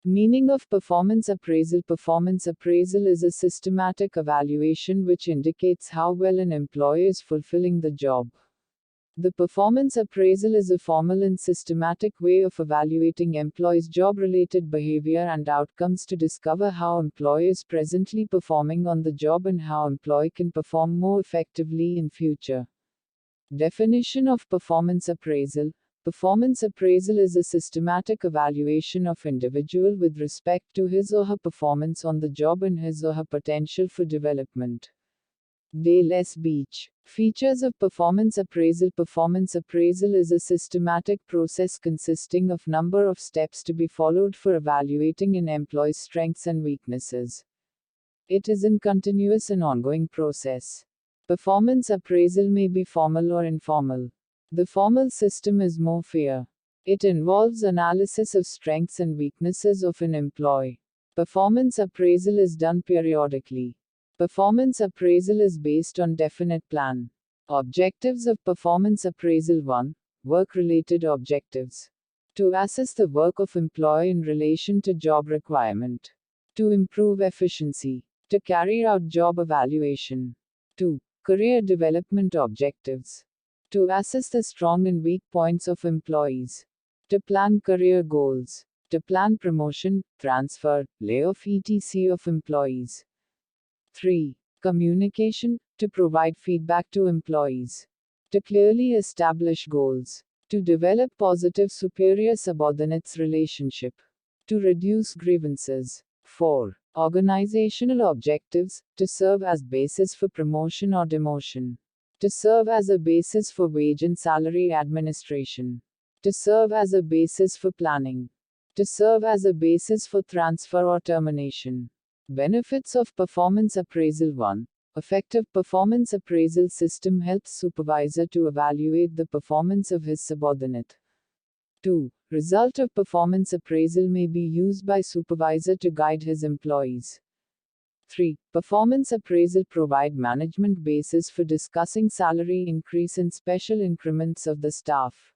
Meaning of performance appraisal. Performance appraisal is a systematic evaluation which indicates how well an employee is fulfilling the job. The performance appraisal is a formal and systematic way of evaluating employees' job-related behavior and outcomes to discover how employee is presently performing on the job and how employee can perform more effectively in future. Definition of performance appraisal. Performance appraisal is a systematic evaluation of individual with respect to his or her performance on the job and his or her potential for development. Dale S. Beach. Features of performance appraisal. Performance appraisal is a systematic process consisting of number of steps to be followed for evaluating an employee's strengths and weaknesses. It is a continuous and ongoing process. Performance appraisal may be formal or informal. The formal system is more fair. It involves analysis of strengths and weaknesses of an employee. Performance appraisal is done periodically. Performance appraisal is based on definite plan. Objectives of performance appraisal. 1. Work-related objectives. To assess the work of employee in relation to job requirement. To improve efficiency. To carry out job evaluation. 2. Career development objectives. To assess the strong and weak points of employees. To plan career goals. To plan promotion, transfer, layoff etc. of employees. 3. Communication. To provide feedback to employees. To clearly establish goals. To develop positive superior-subordinates relationship. To reduce grievances. 4. Organizational objectives. To serve as basis for promotion or demotion. To serve as a basis for wage and salary administration. To serve as a basis for planning. To serve as a basis for transfer or termination. Benefits of performance appraisal. 1. Effective performance appraisal system helps supervisor to evaluate the performance of his subordinate. 2. Result of performance appraisal may be used by supervisor to guide his employees. 3. Performance appraisal provide management basis for discussing salary increase and special increments of the staff.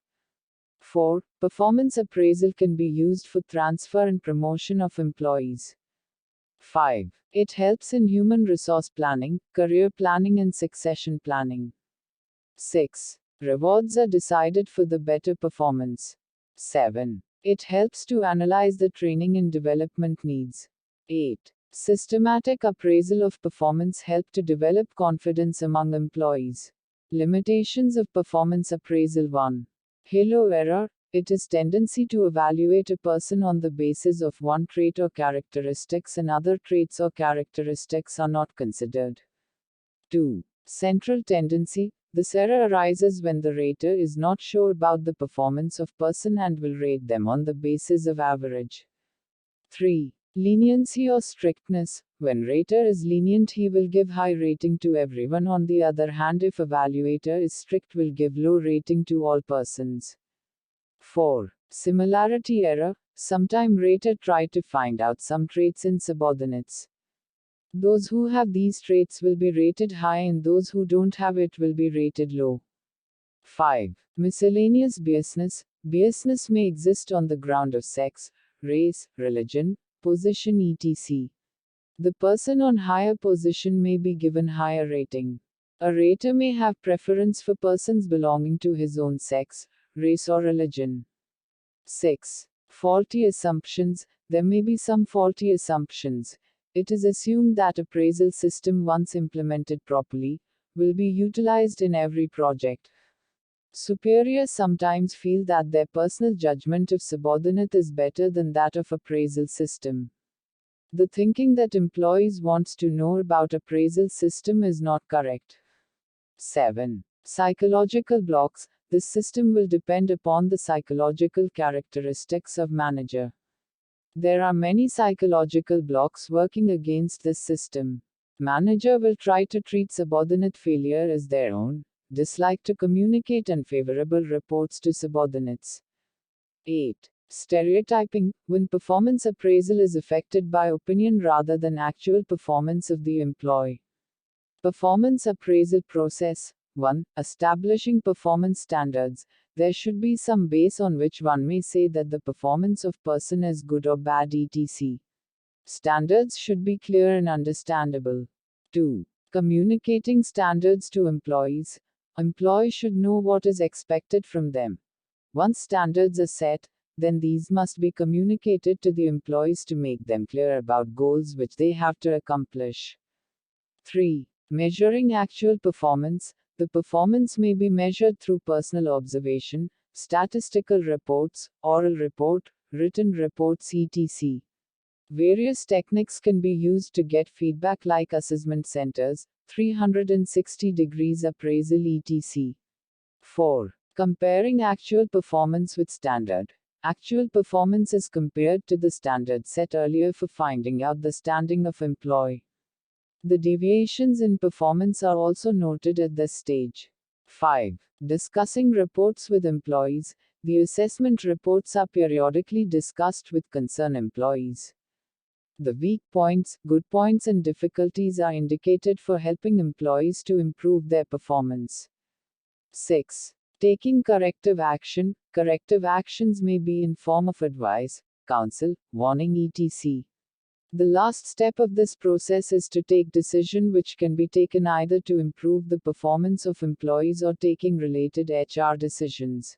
4. Performance appraisal can be used for transfer and promotion of employees. 5. It helps in human resource planning, career planning and succession planning. 6. Rewards are decided for the better performance. 7. It helps to analyze the training and development needs. 8. Systematic appraisal of performance help to develop confidence among employees. Limitations of performance appraisal. 1. Halo error. It is tendency to evaluate a person on the basis of one trait or characteristics and other traits or characteristics are not considered. 2. Central tendency. This error arises when the rater is not sure about the performance of person and will rate them on the basis of average. 3. Leniency or strictness. When rater is lenient, he will give high rating to everyone. On the other hand, if evaluator is strict, will give low rating to all persons. 4. Similarity error. Sometime rater try to find out some traits in subordinates. Those who have these traits will be rated high and those who don't have it will be rated low. 5. Miscellaneous biasness. Biasness may exist on the ground of sex, race, religion, position etc. The person on higher position may be given higher rating. A rater may have preference for persons belonging to his own sex, race or religion. 6. Faulty assumptions. There may be some faulty assumptions. It is assumed that appraisal system, once implemented properly, will be utilized in every project. Superiors sometimes feel that their personal judgment of subordinate is better than that of appraisal system. The thinking that employees wants to know about appraisal system is not correct. 7. Psychological blocks. This system will depend upon the psychological characteristics of manager. There are many psychological blocks working against this system. Manager will try to treat subordinate failure as their own, dislike to communicate unfavorable reports to subordinates. 8. Stereotyping. When performance appraisal is affected by opinion rather than actual performance of the employee. Performance appraisal process. 1. Establishing performance standards. There should be some base on which one may say that the performance of person is good or bad etc. Standards should be clear and understandable. 2. Communicating standards to employees. Employees should know what is expected from them. Once standards are set, then these must be communicated to the employees to make them clear about goals which they have to accomplish. 3. Measuring actual performance. The performance may be measured through personal observation, statistical reports, oral report, written reports etc. Various techniques can be used to get feedback like assessment centers, 360 degrees appraisal etc. 4. Comparing actual performance with standard. Actual performance is compared to the standard set earlier for finding out the standing of employee. The deviations in performance are also noted at this stage. 5. Discussing reports with employees. The assessment reports are periodically discussed with concerned employees. The weak points, good points, and difficulties are indicated for helping employees to improve their performance. 6. Taking corrective action. Corrective actions may be in form of advice, counsel, warning etc. The last step of this process is to take decision which can be taken either to improve the performance of employees or taking related HR decisions.